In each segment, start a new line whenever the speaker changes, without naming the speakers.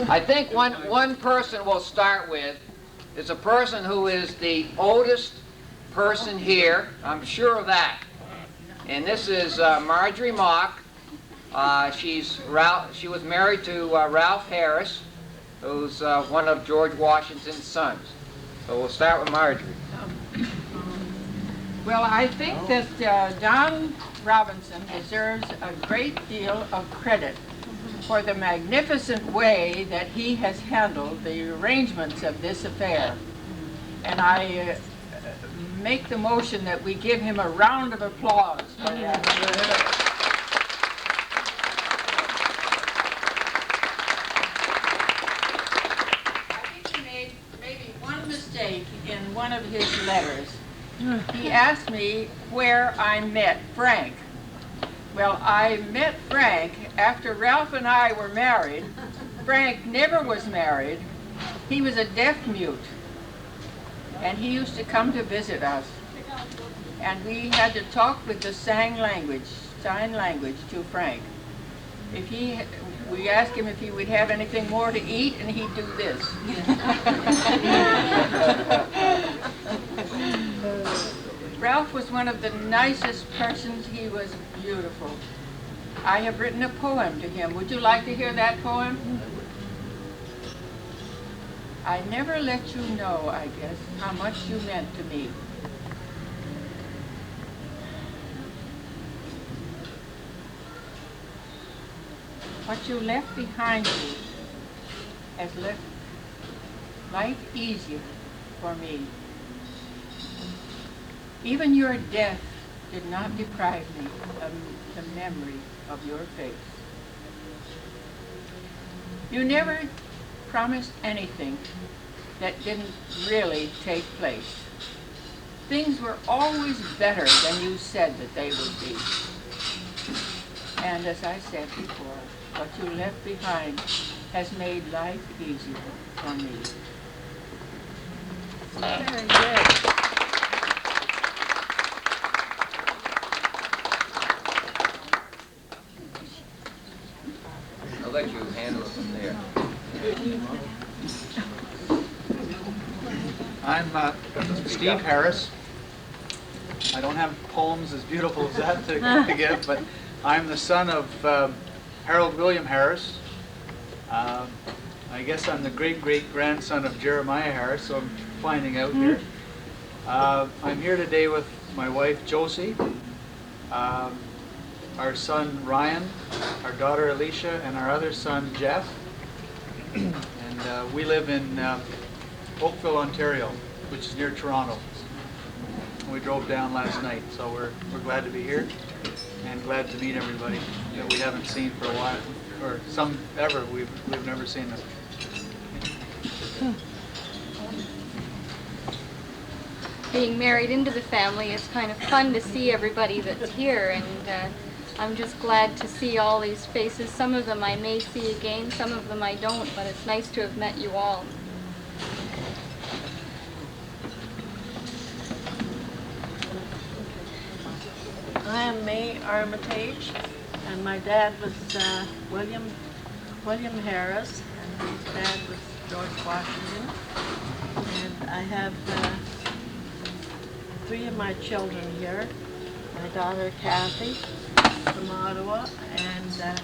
I think one person we'll start with is a person who is the oldest person here. I'm sure of that. And this is Marjorie Mock. She was married to Ralph Harris, who's one of George Washington's sons. So we'll start with Marjorie.
Well, I think that Don Robinson deserves a great deal of credit for the magnificent way that he has handled the arrangements of this affair. And I make the motion that we give him a round of applause for that. I think he made maybe one mistake in one of his letters. He asked me where I met Frank. Well, I met Frank after Ralph and I were married. Frank never was married. He was a deaf mute. And he used to come to visit us. And we had to talk with the sign language to Frank. We asked him if he would have anything more to eat, and he'd do this. Ralph was one of the nicest persons. He was beautiful. I have written a poem to him. Would you like to hear that poem? I never let you know, I guess, how much you meant to me. What you left behind you has left life easier for me. Even your death did not deprive me of the memory of your face. You never promised anything that didn't really take place. Things were always better than you said that they would be. And as I said before, what you left behind has made life easier for me. Very good.
I'll let you handle it from there.
I'm Steve Harris. I don't have poems as beautiful as that to give, but I'm the son of Harold William Harris. I guess I'm the great-great-grandson of Jeremiah Harris, so I'm finding out here. I'm here today with my wife Josie, our son Ryan, our daughter Alicia, and our other son Jeff. And we live in Oakville, Ontario, which is near Toronto. We drove down last night, so we're glad to be here and glad to meet everybody that we haven't seen for a while, or some ever. We've never seen them.
Being married into the family, it's kind of fun to see everybody that's here, and I'm just glad to see all these faces. Some of them I may see again, some of them I don't, but it's nice to have met you all.
I am May Armitage, and my dad was William Harris, and his dad was George Washington. And I have 3 of my children here. My daughter Kathy from Ottawa, and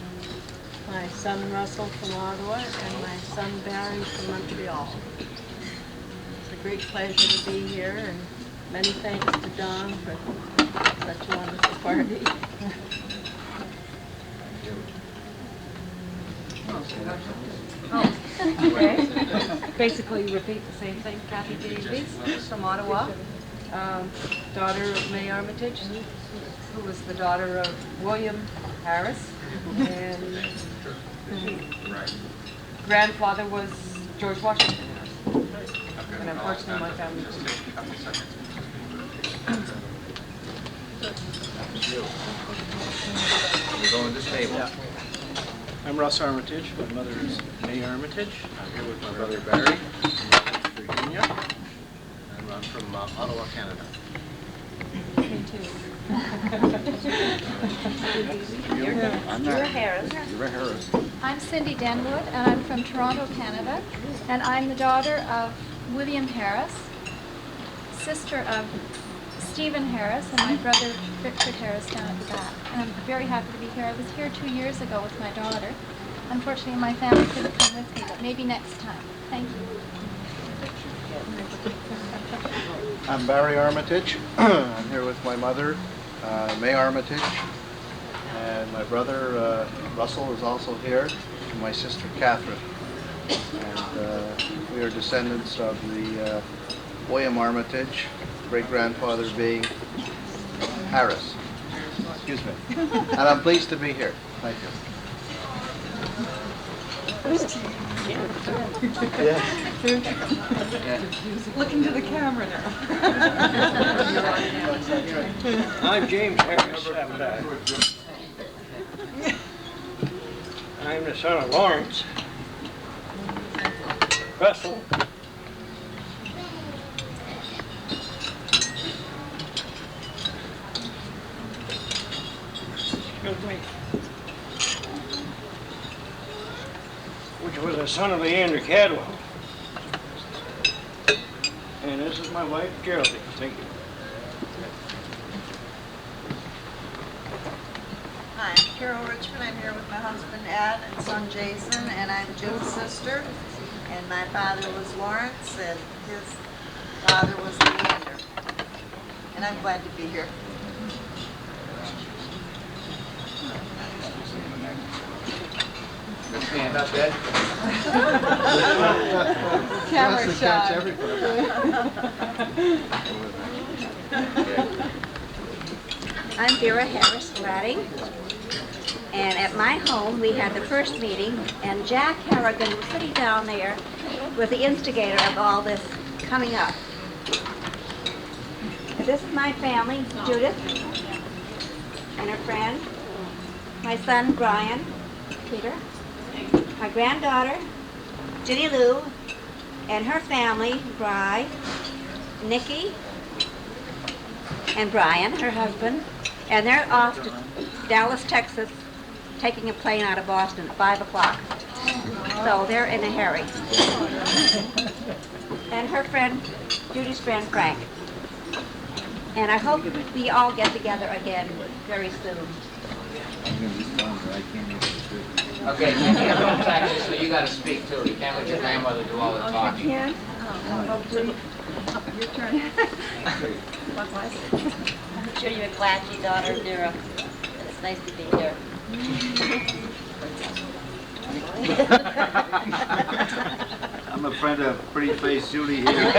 my son Russell from Ottawa, and my son Barry from Montreal. It's a great pleasure to be here, and many thanks to Don for such a wonderful party.
Okay. Basically repeat the same thing. Kathy Davies from Ottawa, daughter of May Armitage, who was the daughter of William Harris, and grandfather was George Washington. And unfortunately my family
We're going to this table.
Yeah. I'm Russ Armitage. My mother is May Armitage. I'm here with my brother Barry from Virginia. And I'm from Ottawa, Canada.
too.
You're Harris.
I'm Cindy Denwood, and I'm from Toronto, Canada, and I'm the daughter of William Harris, sister of Stephen Harris, and my brother Richard Harris down at the back. And I'm very happy to be here. I was here 2 years ago with my daughter. Unfortunately, my family couldn't come with me, but maybe next time. Thank you.
I'm Barry Armitage. I'm here with my mother, May Armitage, and my brother Russell is also here, and my sister Catherine. And we are descendants of the William Armitage, great-grandfather being Harris. Excuse me. And I'm pleased to be here. Thank you. Yeah.
Look into the camera now.
I'm James Harris. I'm the son of Lawrence Russell. Excuse me. Which was the son of Leander Cadwell. And this is my wife, Geraldine. Thank you.
Hi, I'm Carol Richmond. I'm here with my husband Ed and son Jason, and I'm Jim's sister. And my father was Lawrence, and his father was Leander. And I'm glad to be here.
Good stand up, Ed.
Camera shot.
I'm Vera Harris Gladding, and at my home we had the first meeting, and Jack Harrigan was sitting down there with the instigator of all this coming up. This is my family, Judith and her friend, my son Brian, Peter, my granddaughter Ginny Lou, and her family, Bri, Nikki, and Brian, her husband, and they're off to Dallas, Texas, taking a plane out of Boston at 5 o'clock. So they're in a hurry. And her friend, Judy's friend, Frank. And I hope we all get together again very soon.
Okay, you can't go to Texas, so you gotta speak too. You can't let your grandmother do all the talking.
Yeah?
Your turn.
Judy McClatchy, daughter of Nero. It's nice to be here.
I'm a friend of Pretty Face Julie here.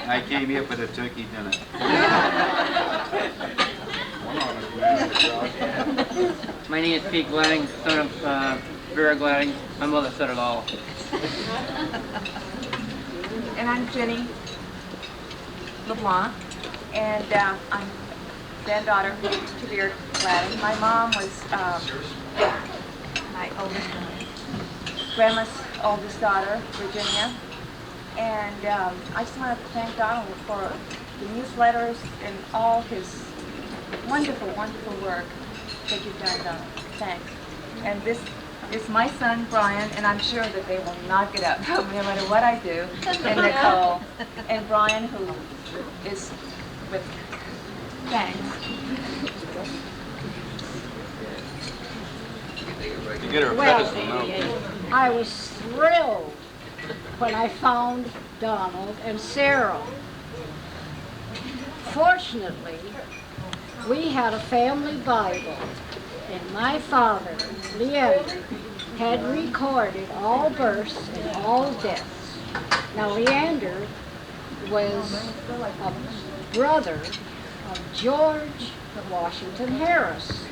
I came here for the turkey dinner.
My name is Pete Gladding, son of Vera Gladding. My mother said it all.
And I'm Jenny LeBlanc, and I'm granddaughter to Vera Gladding. My mom was my oldest, grandma's oldest daughter, Virginia. And I just want to thank Donald for the newsletters and all his wonderful, wonderful work that you've done, Donald. Thanks. And this is my son, Brian, and I'm sure that they will knock it up no matter what I do. And Nicole, and Brian, who is with, thanks.
You get her a pedestal now.
I was thrilled when I found Donald and Sarah. Fortunately, we had a family Bible, and my father, Leander, had recorded all births and all deaths. Now, Leander was a brother of George Washington Harris,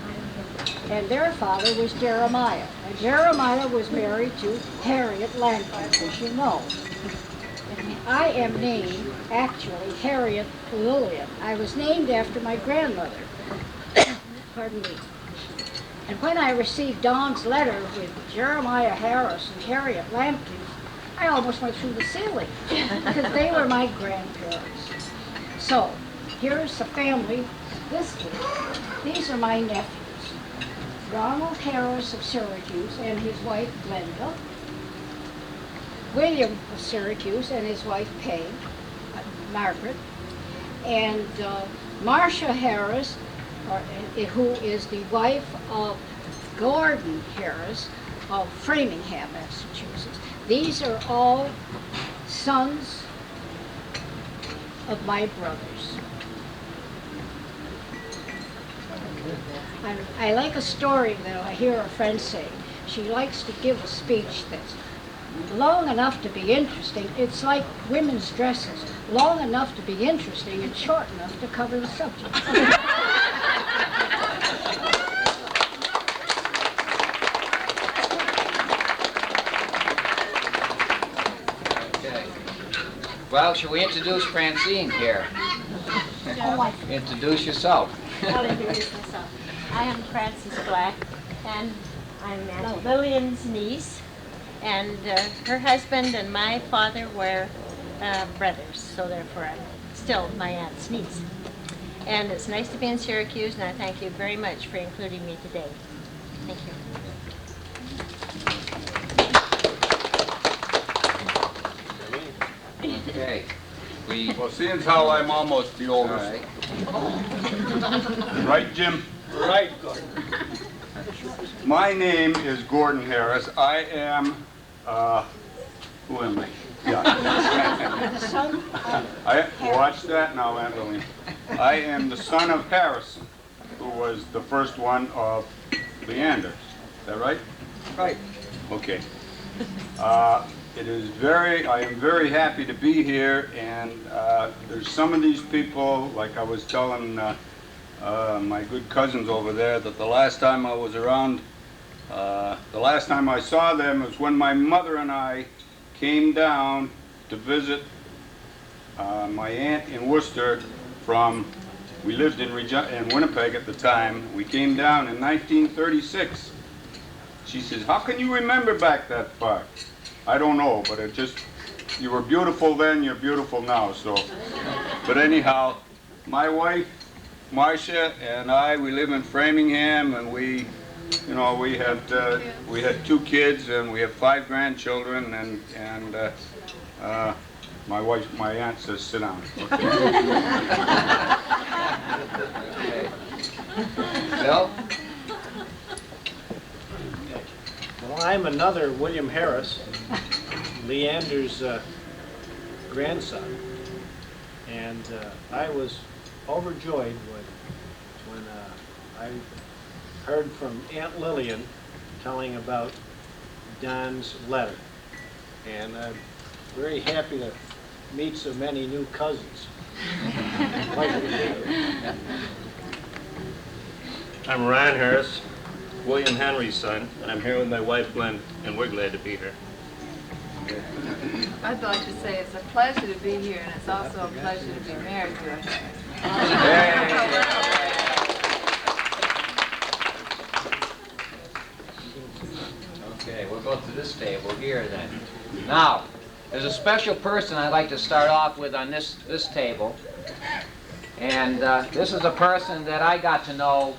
and their father was Jeremiah. And Jeremiah was married to Harriet Lankford, as you know. I am named, actually, Harriet Lillian. I was named after my grandmother. Pardon me. And when I received Don's letter with Jeremiah Harris and Harriet Lampton, I almost went through the ceiling because they were my grandparents. So, here's the family listed. These are my nephews. Ronald Harris of Syracuse and his wife Glenda. William of Syracuse and his wife Peg, Margaret. And Marcia Harris, who is the wife of Gordon Harris of Framingham, Massachusetts. These are all sons of my brothers. And I like a story that I hear a friend say. She likes to give a speech that's long enough to be interesting. It's like women's dresses, long enough to be interesting and short enough to cover the subject.
Okay. Well, shall we introduce Francine here? Introduce yourself.
I'll introduce myself. I am Frances Black, and I'm Lillian's niece, and her husband and my father were brothers, so therefore I'm still my aunt's niece. And it's nice to be in Syracuse, and I thank you very much for including me today. Thank you.
Okay.
Well, seeing as how I'm almost the oldest. Right, Jim?
Right, Gordon.
My name is Gordon Harris. I am, who am I? Yeah. Watch that now, Angeline. I am the son of Harrison, who was the first one of Leander. Is that right?
Right.
Okay. I am very happy to be here, and there's some of these people, like I was telling my good cousins over there, that the last time I was around, the last time I saw them was when my mother and I came down to visit my aunt in Worcester we lived in Winnipeg at the time. We came down in 1936. She says, "How can you remember back that far?" I don't know, but you were beautiful then, you're beautiful now, so. But anyhow, my wife, Marcia, and I, we live in Framingham, and we had 2 kids, and we have 5 grandchildren, and my aunt says, sit down.
Okay. Bill?
Well, I'm another William Harris, Leander's grandson, and I was overjoyed when I heard from Aunt Lillian telling about Don's letter, and I'm very happy to meet so many new cousins. Pleasure to be here.
I'm Ryan Harris, William Henry's son, and I'm here with my wife Glenn, and we're glad to be here.
I'd like to say it's a pleasure to be here, and it's also a pleasure to be married to a
Okay, we'll go to this table here then. Now, there's a special person I'd like to start off with on this table. And this is a person that I got to know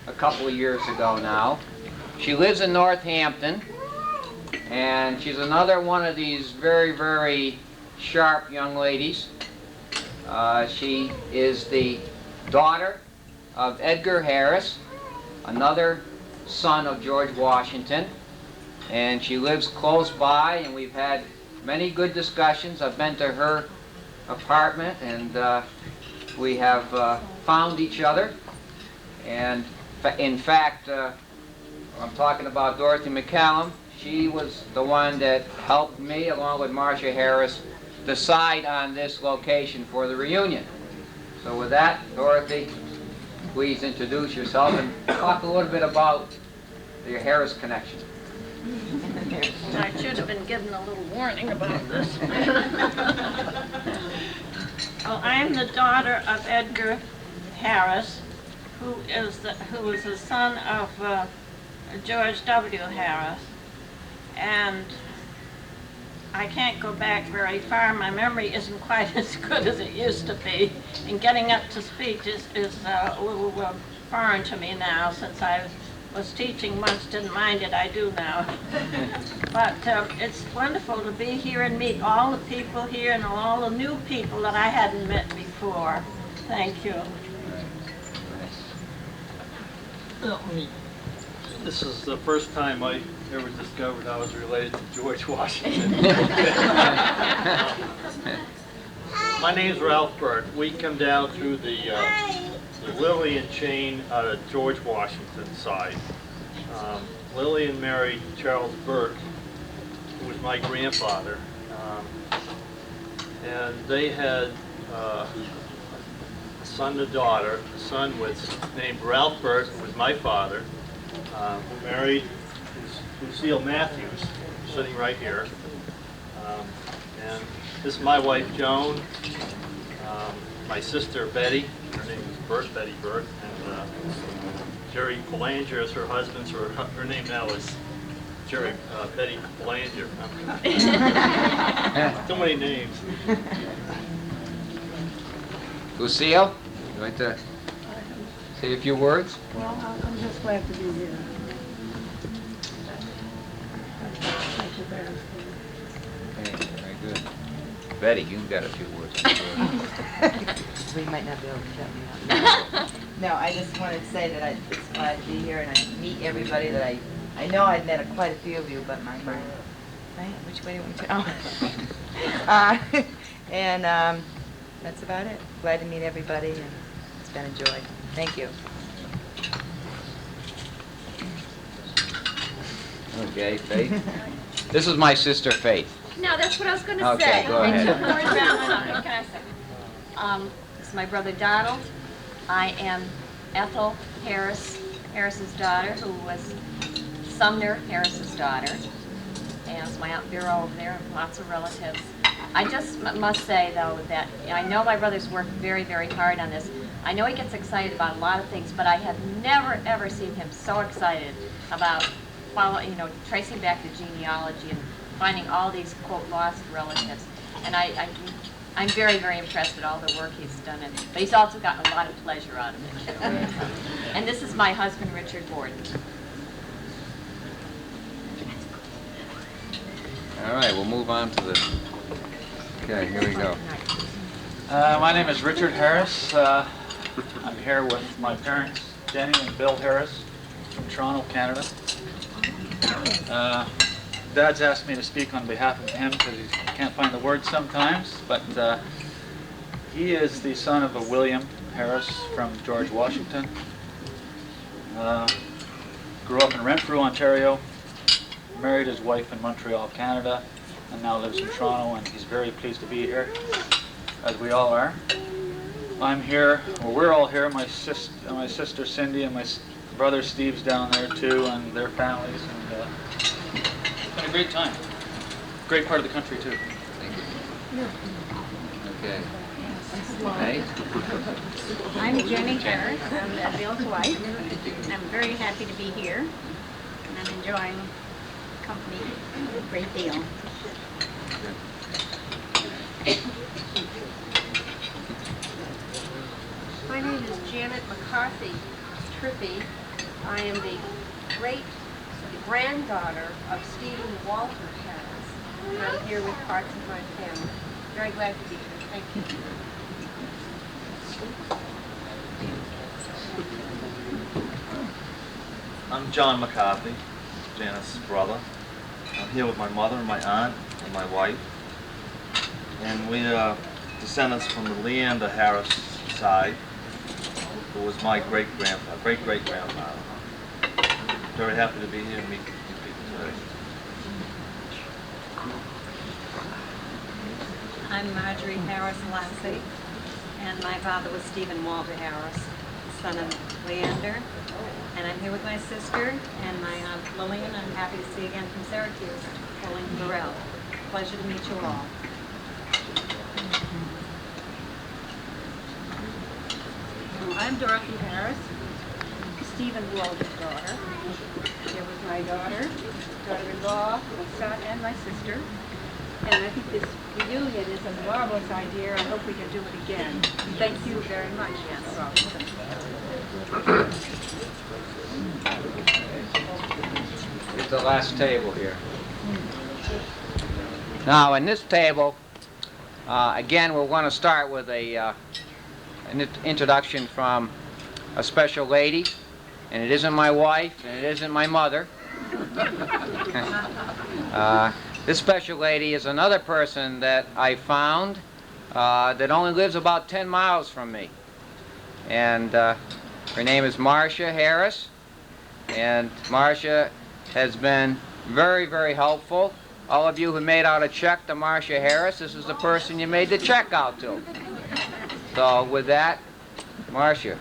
a couple of years ago now. She lives in Northampton, and she's another one of these very, very sharp young ladies. She is the daughter of Edgar Harris, another son of George Washington, and she lives close by, and we've had many good discussions. I've been to her apartment, and we have found each other. And in fact, I'm talking about Dorothy McCallum. She was the one that helped me, along with Marcia Harris, decide on this location for the reunion. So with that, Dorothy, please introduce yourself and talk a little bit about your Harris connection.
I should have been given a little warning about this. Well, I'm the daughter of Edgar Harris, who is the son of George W. Harris, and I can't go back very far. My memory isn't quite as good as it used to be. And getting up to speech is a little foreign to me now, since I was teaching once, didn't mind it, I do now. But it's wonderful to be here and meet all the people here and all the new people that I hadn't met before. Thank you.
This is the first time I ever discovered I was related to George Washington. My name's Ralph Burt. We come down through the Lillian chain out of George Washington's side. Lillian married Charles Burt, who was my grandfather, and they had a son and a daughter. The son was named Ralph Burt, who was my father, who married Lucille Matthews, sitting right here. And this is my wife, Joan, my sister, Betty. Her name is Betty Burt, and Jerry Belanger is her husband, so her name now is Betty Belanger. Too many names.
Lucille, you like to say a few words?
Well, I'm just glad to be here.
Okay, very good. Betty, you've got a few words.
We might not be able to shut me up. No, I just wanted to say that it's glad to be here and I meet everybody that I know I've met quite a few of you, but my mind, right? Which way do you want to? Oh. And that's about it. Glad to meet everybody and it's been a joy. Thank you.
Okay, Faith. This is my sister, Faith.
No, that's what I was going to
Okay,
say.
go ahead.
More about something. Can I say? This is my brother Donald. I am Ethel Harris's daughter, who was Sumner Harris's daughter. And it's my Aunt Vera over there, and lots of relatives. I just must say, though, that I know my brother's worked very, very hard on this. I know he gets excited about a lot of things, but I have never, ever seen him so excited about tracing back the genealogy and finding all these, quote, lost relatives. And I'm very, very impressed with all the work he's done. But he's also gotten a lot of pleasure out of it, too. And this is my husband, Richard Borden.
All right, we'll move on to the... Okay, here we go.
My name is Richard Harris. I'm here with my parents, Jenny and Bill Harris, from Toronto, Canada. Dad's asked me to speak on behalf of him because he can't find the words sometimes, but he is the son of a William Harris from George Washington. Grew up in Renfrew, Ontario, married his wife in Montreal, Canada, and now lives in Toronto, and he's very pleased to be here, as we all are. I'm here, well, we're all here, my sister Cindy and my brother Steve's down there too, and their families, and it's been a great time. Great part of the country too.
Thank you. Okay. Hey.
I'm Jenny Harris. I'm Bill's wife. And I'm very happy to be here. And I'm enjoying company a great deal.
My name is Janet McCarthy Trippy. I am the great-granddaughter of Stephen Walter Harris. And I'm here with parts of my family. Very glad to be here. Thank you.
I'm John McCarthy, Janet's brother. I'm here with my mother and my aunt and my wife. And we are descendants from the Leander Harris side, who was my great-great-grandfather. Very happy to be here and meet you people today.
I'm Marjorie Harris Lassie, and my father was Stephen Walter Harris, son of Leander. And I'm here with my sister and my Aunt Lillian. I'm happy to see you again from Syracuse, Pauline Burrell. Pleasure to meet you all.
I'm Dorothy Harris, Stephen Walter's daughter. Here with my daughter-in-law, my son, and my sister.
And I think this reunion is a marvelous idea. I hope we can do it again. Thank you very much, yes.
It's the last table here. Now, in this table, again, we're going to start with an introduction from a special lady, and it isn't my wife, and it isn't my mother. This special lady is another person that I found that only lives about 10 miles from me. And her name is Marcia Harris. And Marcia has been very, very helpful. All of you who made out a check to Marcia Harris, this is the person you made the check out to. So with that, Marcia,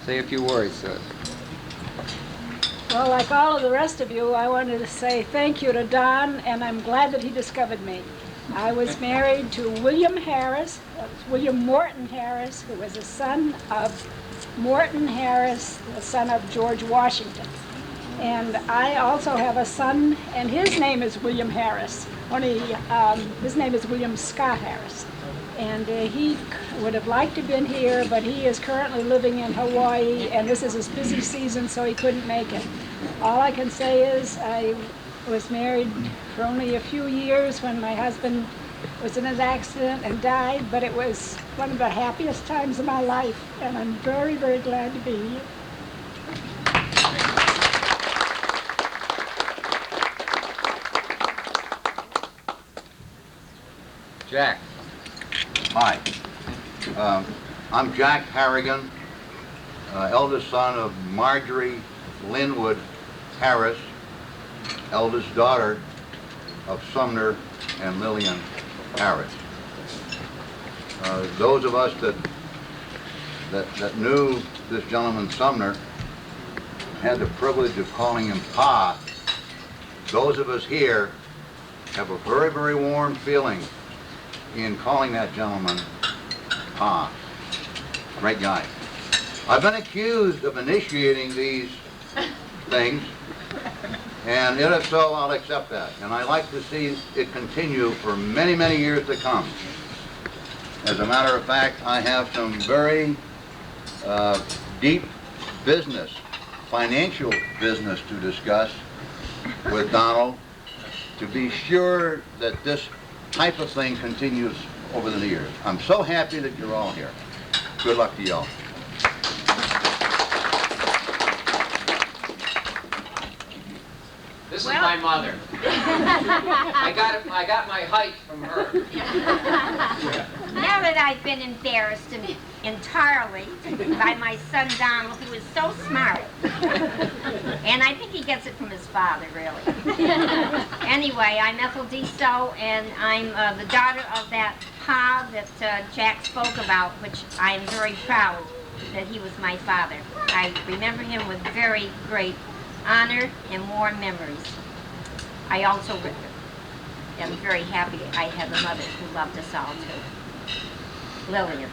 say a few words.
Well, like all of the rest of you, I wanted to say thank you to Don, and I'm glad that he discovered me. I was married to William Harris, William Morton Harris, who was a son of Morton Harris, the son of George Washington. And I also have a son, and his name is William Harris, only his name is William Scott Harris. And he would have liked to have been here, but he is currently living in Hawaii, and this is his busy season, so he couldn't make it. All I can say is I was married for only a few years when my husband was in an accident and died, but it was one of the happiest times of my life, and I'm very, very glad to be here.
Jack.
Hi. I'm Jack Harrigan, eldest son of Marjorie Linwood Harris, eldest daughter of Sumner and Lillian Harris. Those of us that knew this gentleman Sumner had the privilege of calling him Pa. Those of us here have a very, very warm feeling in calling that gentleman Pa. Great guy. I've been accused of initiating these things, and if so, I'll accept that. And I like to see it continue for many, many years to come. As a matter of fact, I have some very deep business, financial business to discuss with Donald to be sure that this type of thing continues over the years. I'm so happy that you're all here. Good luck to y'all.
This is my mother. I got my height from her.
Now that I've been embarrassed entirely by my son Donald, who is so smart, and I think he gets it from his father, really. Anyway, I'm Ethel Deso, and I'm the daughter of that Pa that Jack spoke about, which I am very proud that he was my father. I remember him with very great honor and warm memories. I also am very happy I have a mother who loved us all too. Lillian.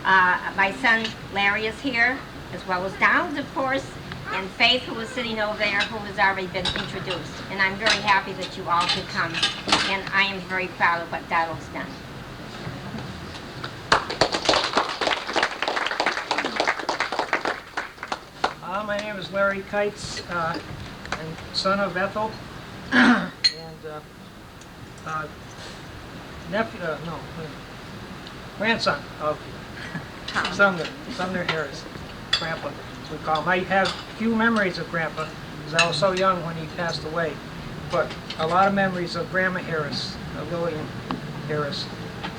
My son Larry is here, as well as Donald, of course, and Faith, who is sitting over there, who has already been introduced. And I'm very happy that you all could come, and I am very proud of what Donald's done.
My name is Larry Kites. I'm son of Ethel, and grandson of Sumner Harris, Grandpa, we call him. I have few memories of Grandpa, because I was so young when he passed away, but a lot of memories of Grandma Harris, Lillian Harris.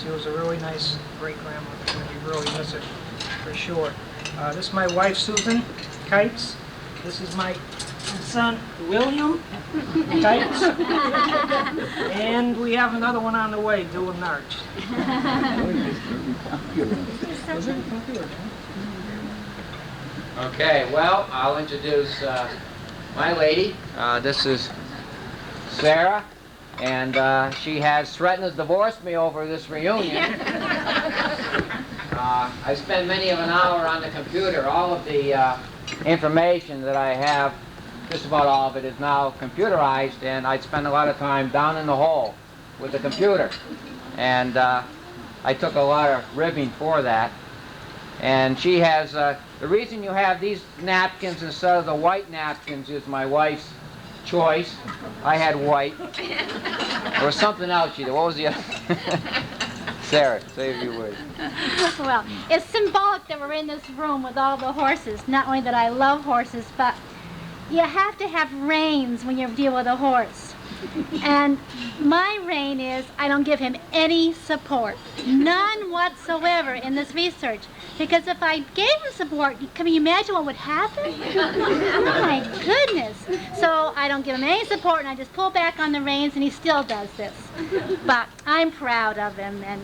She was a really nice great-grandmother, and we really miss her, for sure. This is my wife, Susan Kites. This is my son, William Kites. And we have another one on the way, due in March.
Okay, well, I'll introduce my lady. This is Sarah, and she has threatened to divorce me over this reunion. I spend many of an hour on the computer. All of the information that I have, just about all of it, is now computerized, and I spend a lot of time down in the hole with the computer. And I took a lot of ribbing for that. And she has, the reason you have these napkins instead of the white napkins is my wife's choice. I had white. There was something else she did. What was the other? Sarah, say a few words.
Well, it's symbolic that we're in this room with all the horses. Not only that I love horses, but you have to have reins when you deal with a horse. And my rein is I don't give him any support. None whatsoever in this research. Because if I gave him support, can you imagine what would happen? Oh my goodness. So I don't give him any support and I just pull back on the reins and he still does this. But I'm proud of him and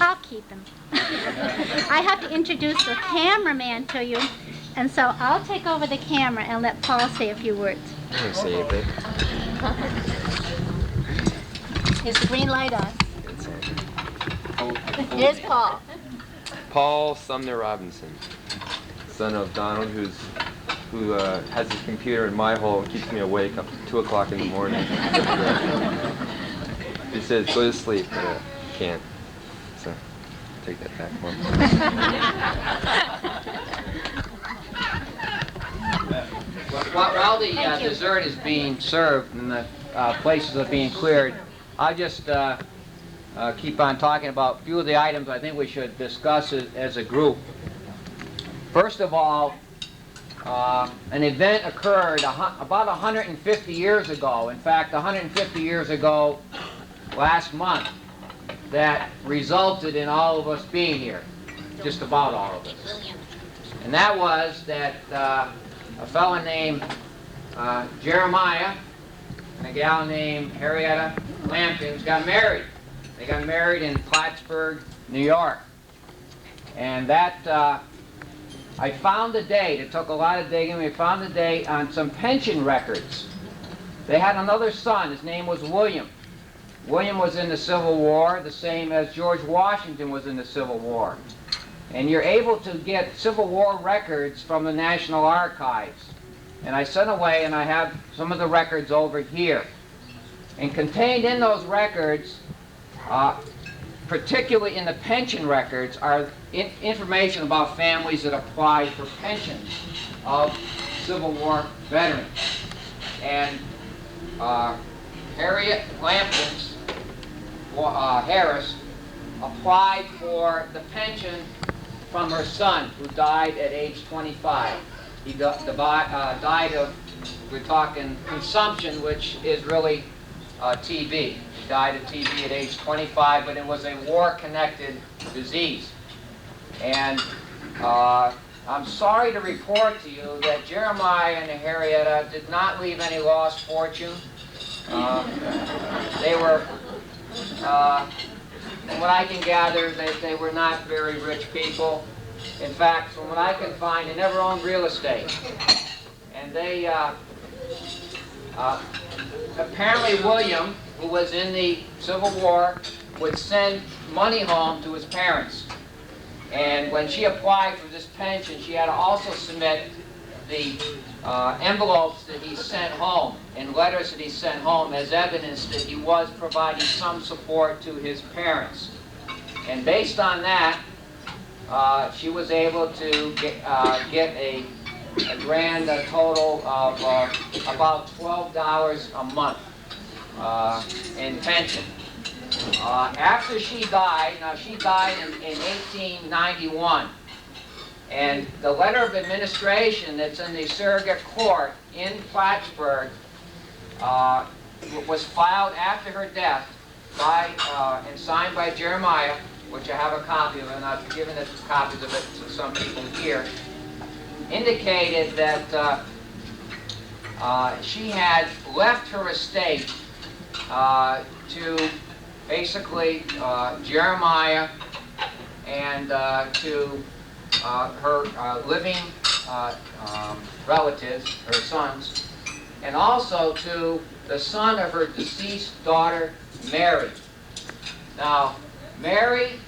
I'll keep him. I have to introduce the cameraman to you. And so I'll take over the camera and let Paul say a few words.
Say it, babe.
Is the green light on? Here's Paul.
Paul Sumner Robinson, son of Donald, who has his computer in my hole and keeps me awake up to 2 o'clock in the morning. He says, go to sleep, but I can't. So, take that back, Mom.
While the dessert is being served and the places are being cleared, I'll just keep on talking about a few of the items I think we should discuss as a group. First of all, an event occurred about 150 years ago. In fact, 150 years ago last month that resulted in all of us being here, just about all of us. And that was that a fellow named Jeremiah and a gal named Harrietta Lampkins got married. They got married in Plattsburgh, New York. And that, I found the date. It took a lot of digging. We found the date on some pension records. They had another son. His name was William. William was in the Civil War, the same as George Washington was in the Civil War. And you're able to get Civil War records from the National Archives. And I sent away, and I have some of the records over here. And contained in those records, particularly in the pension records, are information about families that applied for pensions of Civil War veterans. And Harriet Lampkins Harris applied for the pension from her son, who died at age 25. He died of, we're talking consumption, which is really TB. He died of TB at age 25, but it was a war-connected disease. And I'm sorry to report to you that Jeremiah and Harrietta did not leave any lost fortune. They were, from what I can gather, they were not very rich people. In fact, from what I can find, they never owned real estate. And they, apparently William, who was in the Civil War, would send money home to his parents. And when she applied for this pension, she had to also submit the envelopes that he sent home and letters that he sent home as evidence that he was providing some support to his parents. And based on that, she was able to get a grand total of about $12 a month in pension. After she died, now she died in 1891, and the letter of administration that's in the surrogate court in Plattsburgh was filed after her death by and signed by Jeremiah, which I have a copy of, and I've given copies of it to some people here, indicated that she had left her estate to basically Jeremiah and to her living relatives, her sons, and also to the son of her deceased daughter, Mary. Now, Mary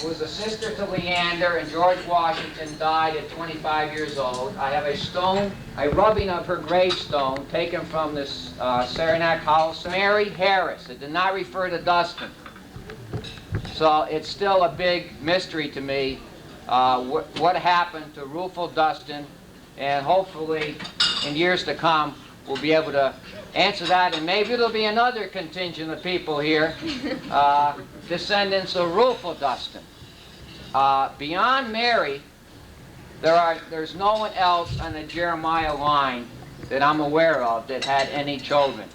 who was a sister to Leander, and George Washington died at 25 years old. I have a stone, a rubbing of her gravestone taken from this Saranac House. Mary Harris. It did not refer to Dustin. So it's still a big mystery to me what happened to Rufo Dustin, and hopefully in years to come we'll be able to answer that, and maybe there'll be another contingent of people here, descendants of Rufo Dustin. Beyond Mary, there's no one else on the Jeremiah line that I'm aware of that had any children.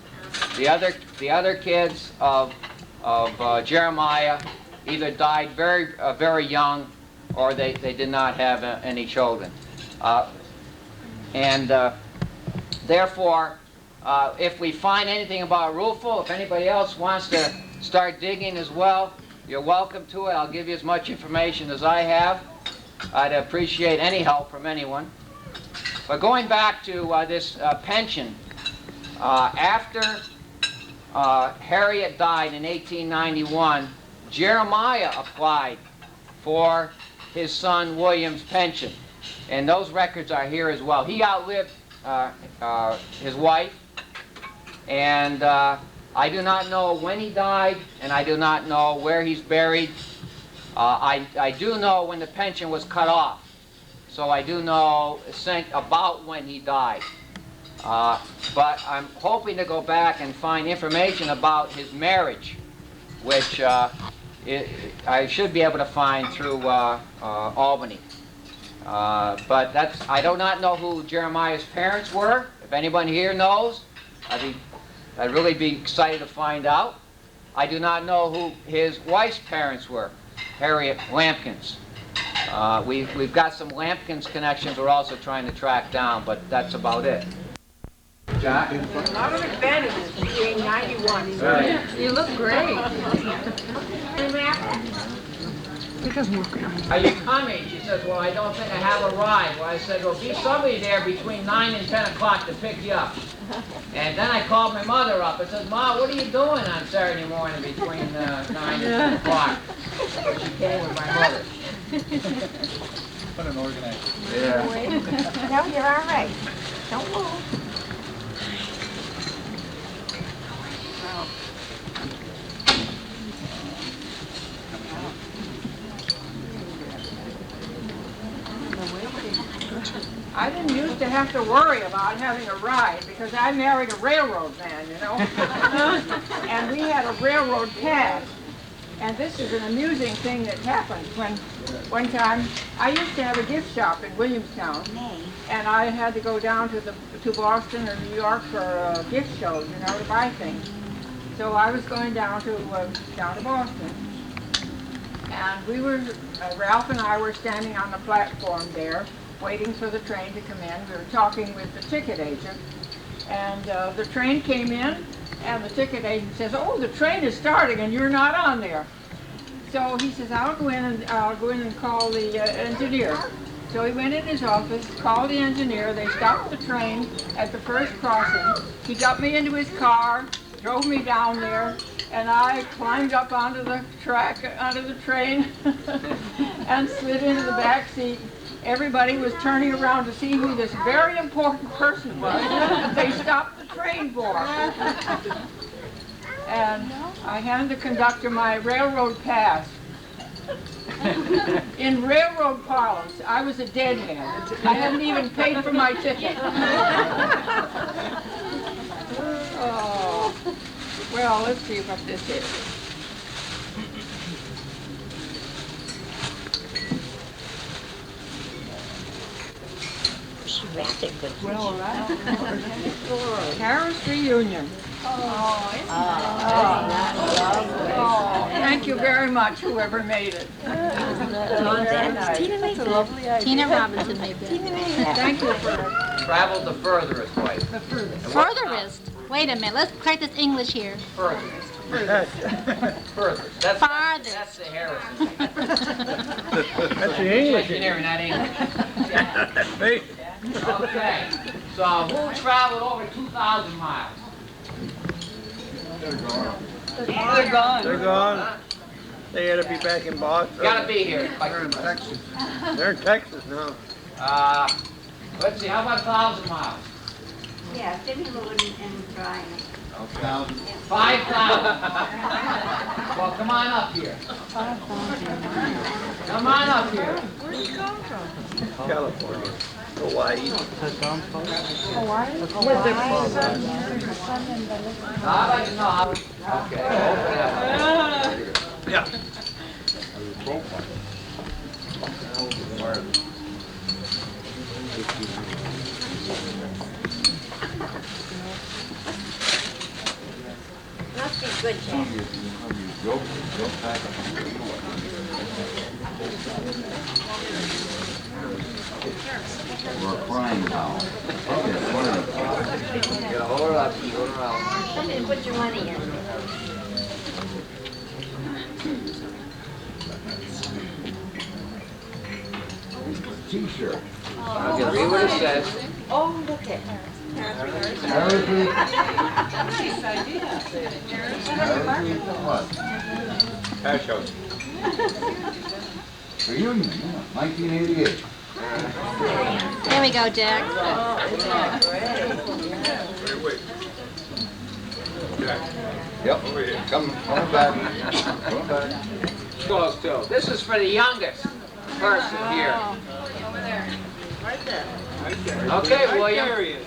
The other kids of Jeremiah either died very young, or they did not have any children. Therefore, if we find anything about Rufo, if anybody else wants to start digging as well, you're welcome to it. I'll give you as much information as I have. I'd appreciate any help from anyone. But going back to this pension, after Harriet died in 1891, Jeremiah applied for his son William's pension. And those records are here as well. He outlived his wife, and I do not know when he died, and I do not know where he's buried. I do know when the pension was cut off, so I do know about when he died. But I'm hoping to go back and find information about his marriage, which I should be able to find through Albany. But I do not know who Jeremiah's parents were. If anyone here knows, I'd really be excited to find out. I do not know who his wife's parents were, Harriet Lampkins. We've got some Lampkins connections we're also trying to track down, but that's about it. Jack?
A lot of advantages to being 91.
Right.
You look great.
Are you coming? She says, well, I don't think I have arrived. Well, I said, well, be somebody there between 9 and 10 o'clock to pick you up. And then I called my mother up. I said, Ma, what are you doing on Saturday morning between 9 and 10 o'clock? So she came with my mother.
What an organizer.
Yeah.
No, you're all right. Don't move. I didn't used to have to worry about having a ride because I married a railroad man, you know. And we had a railroad pass. And this is an amusing thing that happened when one time I used to have a gift shop in Williamstown, and I had to go down to Boston or New York for gift shows, you know, to buy things. So I was going down to Boston, and we were Ralph and I were standing on the platform there, waiting for the train to come in. We were talking with the ticket agent, and the train came in, and the ticket agent says, "Oh, the train is starting, and you're not on there." So he says, "I'll go in and call the engineer." So he went in his office, called the engineer. They stopped the train at the first crossing. He got me into his car, drove me down there, and I climbed up onto the train, and slid into the back seat. Everybody was turning around to see who this very important person was that they stopped the train for. And I handed the conductor my railroad pass. In railroad parlance, I was a deadhead. I hadn't even paid for my ticket. Oh. Well, let's see what this is. Well, Harris Reunion. Oh, isn't that lovely? Oh, thank you very much, whoever made it.
Tina Robinson made that.
Thank you for
Traveled the furthest way.
the furthest.
Furthest. Wait a minute. Let's practice English here.
Furthest. Furthest. That's
Farthest.
the Harrison.
That's the English.
Engineering, not English.
Hey.
Okay. So who traveled over 2,000 miles?
They're gone.
They're gone. They had to be back in Boston.
Gotta be here.
They're in Texas. They're in Texas now.
Let's see, how about 1,000 miles?
Yeah, Jimmy Lou and Brian.
5,000. Well, come on up here. Come on up here.
Where'd you come from?
California. Hawaii.
Hawaii?
I'd like to know how. Okay.
Yeah.
Must be good, Jack.
We're crying now.
Yeah, hold her up, hold her up.
Somebody put your money in.
T-shirt.
I'll get read what it says.
Oh, look at
What?
Cash house.
Reunion, yeah, 1988.
There we go, Jack.
Yep. Come back. Come back.
Close to. This is for the youngest person here.
Right there.
Okay,
Right
William.
there he is.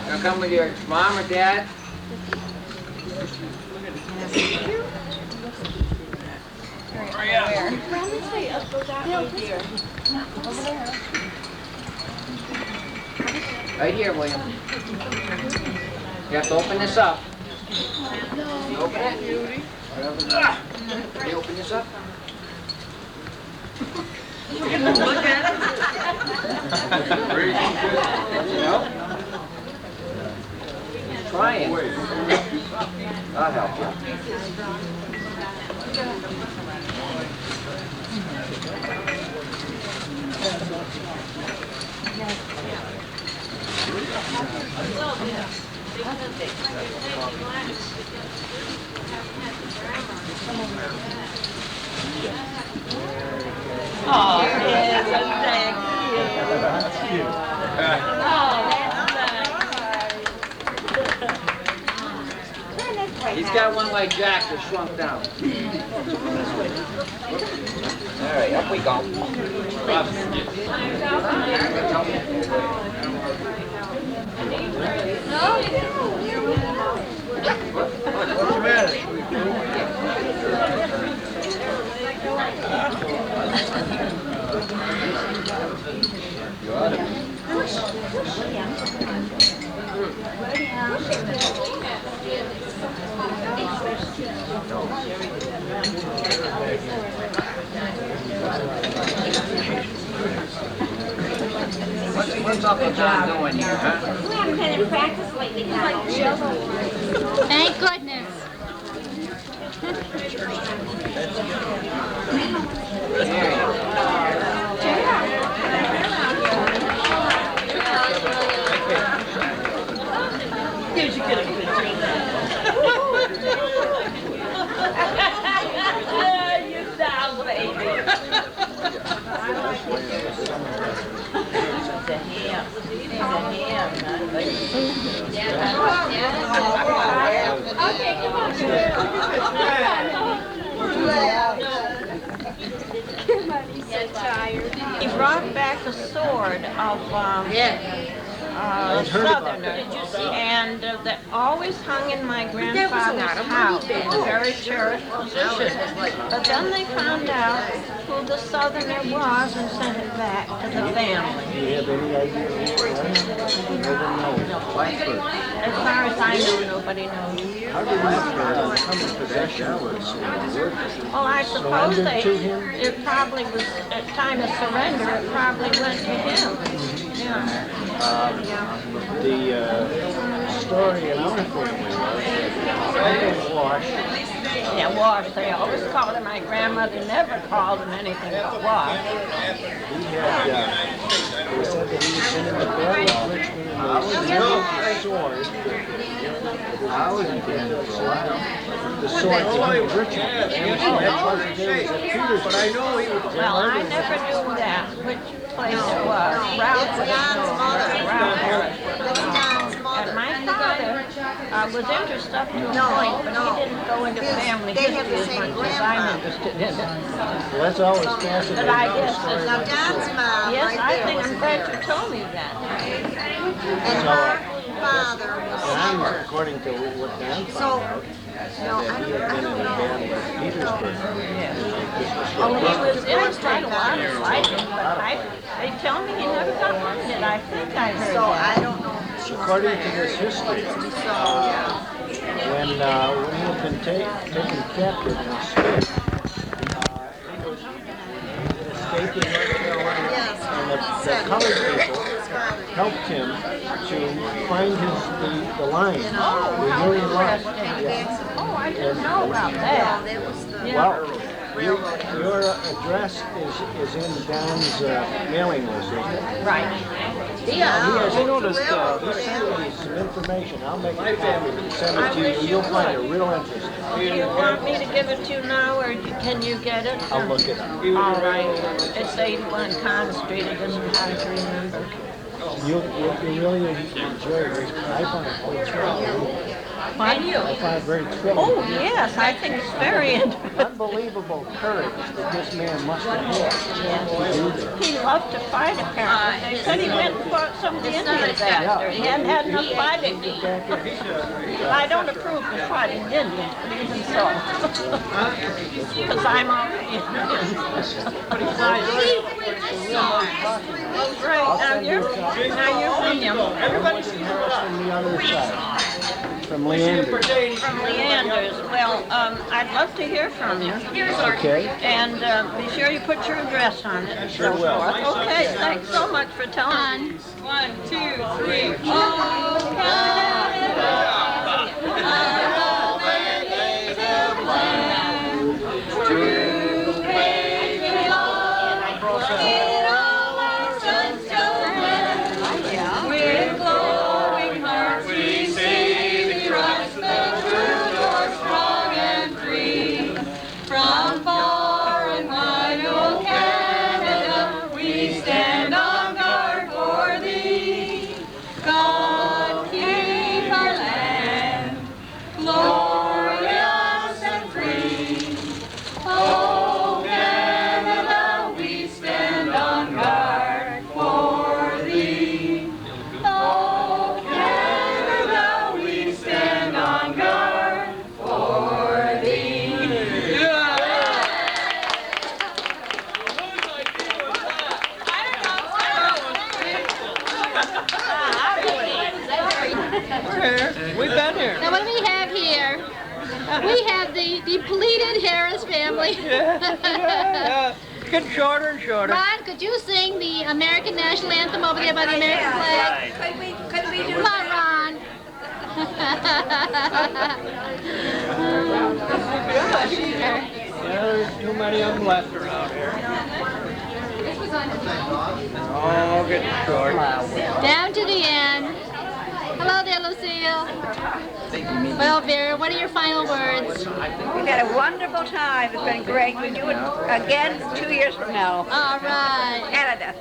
Now come with your mom or dad. Right here, William. You have to open this up. You open it? Can you open this up?
Look at
Try it. I'll help you.
Oh, yes, that's cute.
He's got one like Jack that's shrunk down. All right, up we go.
What's the matter?
What's Uncle John doing here, huh?
We haven't been in practice lately, now.
Thank goodness.
Did you get a picture of that? You sound baby. Okay, come on.
He brought back a sword of Southerners, and that always hung in my grandfather's house in a very cherished position. But then they found out who the Southerner was and sent it back to the family.
Do you have any idea who
As far as I know, nobody knows.
How did he come in possession of the sword?
Well, I suppose it probably was, at time of surrender, it probably went to him. Yeah.
The story in our family was Uncle Wash.
Yeah, Wash. They always called him. My grandmother never called him anything but Wash.
He had, they said that he had been in the Battle of Richmond and they stole his sword. I was in Canada for a while. The sword in Richmond. But I know he was.
Well, I never knew that, which place it was. Ralph would know. Ralph Harris would know. And my father was interested up to a point, but he didn't go into family history as much as I'm interested in it.
Well, that's always fascinating.
But I guess it's
Now,
Don's mom. Yes, I think I'm glad you told me that.
And her father was according to what Dan found out, that he had been in a band with Petersburg.
Oh, he was in quite a lot of fighting, but they tell me he never got wounded. I think I heard that. So I don't know.
According to this history, when he had been taken captive and escaped, he was escaping North Carolina, and the colored people helped him to find the line, the Union line. Yeah.
Oh, I didn't know about that.
Well, your address is in Don's mailing list, isn't it?
Right.
He has noticed, he sent me some information. I'll make a copy and send it to you. You'll find it real interesting.
Do you want me to give it to you now, or can you get it?
I'll look it up.
All right. It's 81 Con Street. It isn't hard to remember.
You'll really enjoy it. I find it very thrilling.
And you?
I find it very thrilling.
Oh, yes. I think it's very interesting.
Unbelievable courage that this man must have had to do this.
He loved to fight, apparently. They said he went and fought some of the Indians after. He hadn't had enough fighting. I don't approve of fighting Indians, but even so. Because I'm already Indian. Oh, great. Now you're William.
Everybody's from the other side. From Leanders.
From Leanders. Well, I'd love to hear from you.
Okay.
And be sure you put your address on it and
Sure
so
will.
forth. Okay, thanks so much for telling me. 1, 2, 3. Oh, Canada,
We've been here.
Now, what do we have here? We have the depleted Harris family.
Yeah. Getting shorter and shorter.
Ron, could you sing the American national anthem over there by the American flag?
Could we do
Come on, Ron.
There's too many of them left around here. Oh, getting short.
Down to the end. Hello there, Lucille. Well, Vera, what are your final words?
We've had a wonderful time. It's been great. We'll do it again 2 years from now.
All right.
Canada.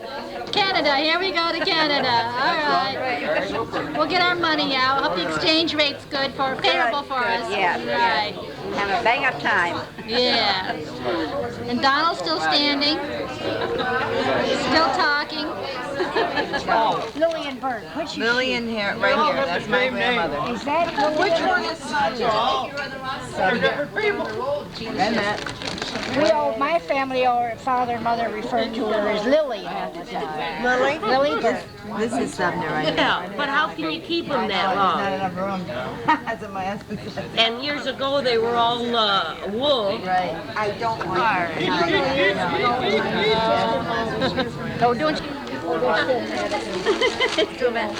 Canada, here we go to Canada. All right. We'll get our money out. Hope the exchange rate's good, favorable for us.
Yes.
Right.
Have a bang-up time.
Yeah. And Donald's still standing. Still talking. Lillian Burke. Which
Lillian here, right here. That's my grandmother.
is that?
Which one is
And that.
My family or father and mother referred to her as Lily all the time.
Lily?
Lily Burke.
This is Sumner right here.
Yeah, but how can you keep them that
Not
long?
enough room. That's what my husband said.
And years ago, they were all wool.
Right. I don't want
Oh, don't you?
It's too bad.